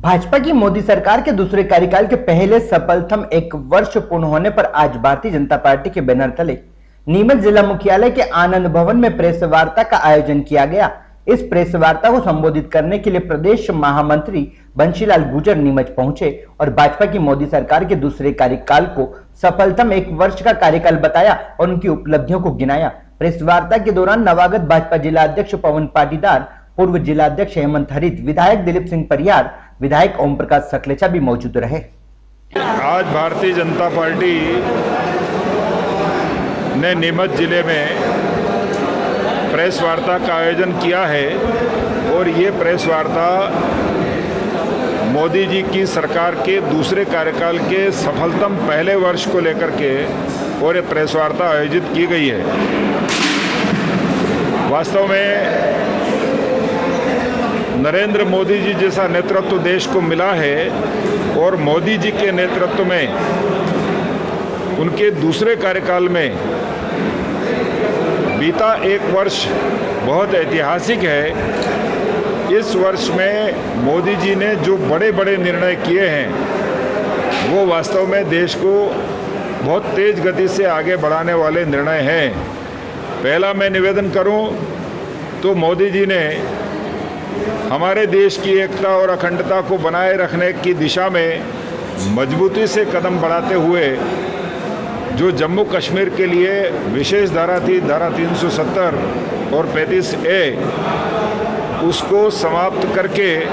भाजपा की मोदी सरकार के दूसरे कार्यकाल के पहले सफलतम 1 वर्ष पूर्ण होने पर आज भारतीय जनता पार्टी के बैनर तले नीमच जिला मुख्यालय के आनंद भवन में प्रेस वार्ता का आयोजन किया गया। इस प्रेस वार्ता को संबोधित करने के लिए प्रदेश महामंत्री बंशीलाल गुर्जर नीमच पहुंचे और भाजपा की मोदी सरकार के दूसरे कार्यकाल को सफलतम 1 वर्ष का कार्यकाल बताया और उनकी उपलब्धियों को गिनाया। प्रेस वार्ता के दौरान नवागत भाजपा जिला अध्यक्ष पवन पाटीदार, पूर्व जिलाध्यक्ष हेमंत हरित, विधायक दिलीप सिंह परियार, विधायक ओम प्रकाश सकलेचा भी मौजूद रहे। आज भारतीय जनता पार्टी ने नीमच जिले में प्रेस वार्ता का आयोजन किया है और ये प्रेस वार्ता मोदी जी की सरकार के दूसरे कार्यकाल के सफलतम पहले वर्ष को लेकर के और ये प्रेस वार्ता आयोजित की गई है। वास्तव में नरेंद्र मोदी जी जैसा नेतृत्व देश को मिला है और मोदी जी के नेतृत्व में उनके दूसरे कार्यकाल में बीता 1 वर्ष बहुत ऐतिहासिक है। इस वर्ष में मोदी जी ने जो बड़े बड़े निर्णय किए हैं वो वास्तव में देश को बहुत तेज गति से आगे बढ़ाने वाले निर्णय हैं। पहला मैं निवेदन करूं तो मोदी जी ने हमारे देश की एकता और अखंडता को बनाए रखने की दिशा में मजबूती से कदम बढ़ाते हुए जो जम्मू कश्मीर के लिए विशेष धारा थी, धारा 370 और 35A, उसको समाप्त करके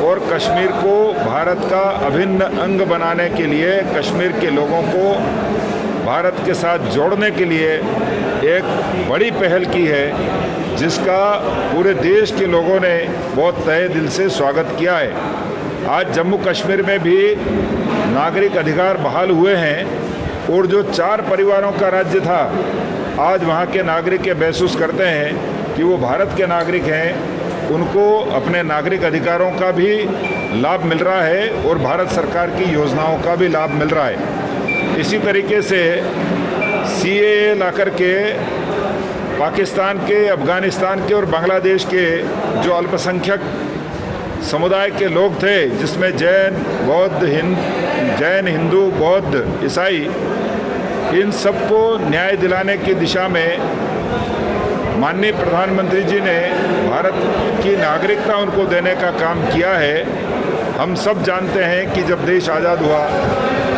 और कश्मीर को भारत का अभिन्न अंग बनाने के लिए, कश्मीर के लोगों को भारत के साथ जोड़ने के लिए एक बड़ी पहल की है, जिसका पूरे देश के लोगों ने बहुत तहे दिल से स्वागत किया है। आज जम्मू कश्मीर में भी नागरिक अधिकार बहाल हुए हैं और जो 4 परिवारों का राज्य था, आज वहाँ के नागरिक ये महसूस करते हैं कि वो भारत के नागरिक हैं, उनको अपने नागरिक अधिकारों का भी लाभ मिल रहा है और भारत सरकार की योजनाओं का भी लाभ मिल रहा है। इसी तरीके से CAA ला कर के पाकिस्तान के, अफ़गानिस्तान के और बांग्लादेश के जो अल्पसंख्यक समुदाय के लोग थे, जिसमें जैन, हिंदू, बौद्ध, ईसाई, इन सबको न्याय दिलाने की दिशा में माननीय प्रधानमंत्री जी ने भारत की नागरिकता उनको देने का काम किया है। हम सब जानते हैं कि जब देश आज़ाद हुआ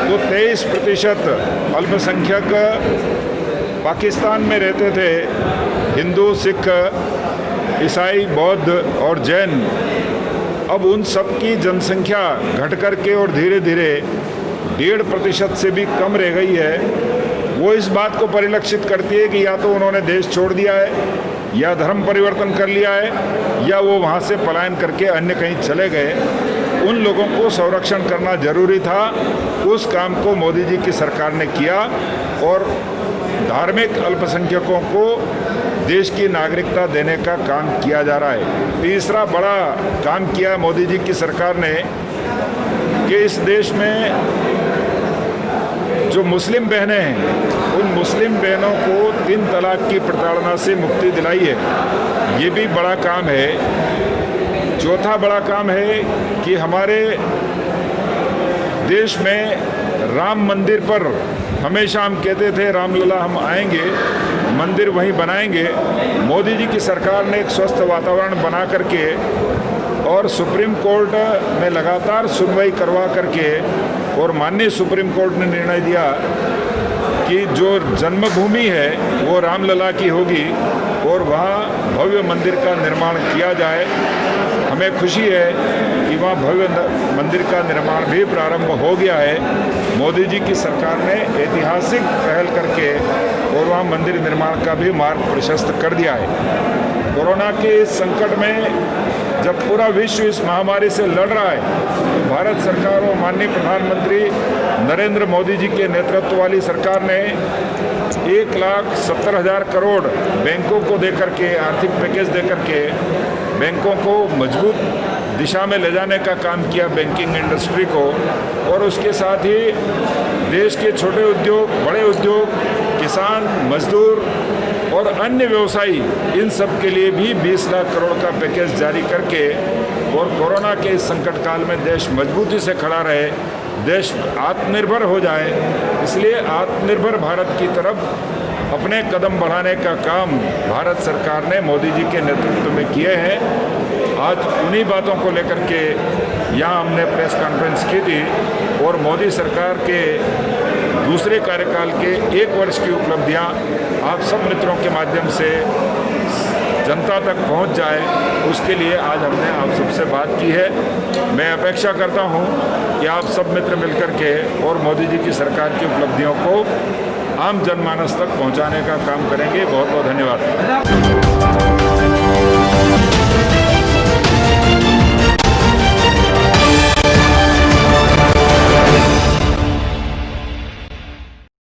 तो 23% अल्पसंख्यक पाकिस्तान में रहते थे, हिंदू, सिख, ईसाई, बौद्ध और जैन। अब उन सब की जनसंख्या घट कर के और धीरे धीरे 1.5% से भी कम रह गई है। वो इस बात को परिलक्षित करती है कि या तो उन्होंने देश छोड़ दिया है, या धर्म परिवर्तन कर लिया है, या वो वहाँ से पलायन करके अन्य कहीं चले गए। उन लोगों को संरक्षण करना जरूरी था। उस काम को मोदी जी की सरकार ने किया और धार्मिक अल्पसंख्यकों को देश की नागरिकता देने का काम किया जा रहा है। तीसरा बड़ा काम किया मोदी जी की सरकार ने कि इस देश में जो मुस्लिम बहनें हैं, उन मुस्लिम बहनों को 3 तलाक की प्रताड़ना से मुक्ति दिलाई है। ये भी बड़ा काम है। चौथा बड़ा काम है कि हमारे देश में राम मंदिर पर हमेशा हम कहते थे रामलला हम आएंगे, मंदिर वहीं बनाएंगे। मोदी जी की सरकार ने एक स्वस्थ वातावरण बना करके और सुप्रीम कोर्ट में लगातार सुनवाई करवा करके और माननीय सुप्रीम कोर्ट ने निर्णय दिया कि जो जन्मभूमि है वो रामलला की होगी और वहाँ भव्य मंदिर का निर्माण किया जाए। हमें खुशी है कि वहाँ भव्य मंदिर का निर्माण भी प्रारंभ हो गया है। मोदी जी की सरकार ने ऐतिहासिक पहल करके और वहाँ मंदिर निर्माण का भी मार्ग प्रशस्त कर दिया है। कोरोना के इस संकट में जब पूरा विश्व इस महामारी से लड़ रहा है, तो भारत सरकार और माननीय प्रधानमंत्री नरेंद्र मोदी जी के नेतृत्व वाली सरकार ने 1,70,000 करोड़ बैंकों को देकर के, आर्थिक पैकेज देकर के बैंकों को मजबूत दिशा में ले जाने का काम किया, बैंकिंग इंडस्ट्री को। और उसके साथ ही देश के छोटे उद्योग, बड़े उद्योग, किसान, मजदूर और अन्य व्यवसायी, इन सब के लिए भी 20 लाख करोड़ का पैकेज जारी करके और कोरोना के इस संकट काल में देश मजबूती से खड़ा रहे, देश आत्मनिर्भर हो जाए। इसलिए आत्मनिर्भर भारत की तरफ अपने कदम बढ़ाने का काम भारत सरकार ने मोदी जी के नेतृत्व में किए हैं। आज उन्हीं बातों को लेकर के यहाँ हमने प्रेस कॉन्फ्रेंस की थी और मोदी सरकार के दूसरे कार्यकाल के 1 वर्ष की उपलब्धियाँ आप सब मित्रों के माध्यम से जनता तक पहुंच जाए, उसके लिए आज हमने आप सबसे बात की है। मैं अपेक्षा करता हूं कि आप सब मित्र मिलकर के और मोदी जी की सरकार की उपलब्धियों को आम जनमानस तक पहुंचाने का काम करेंगे। बहुत बहुत धन्यवाद।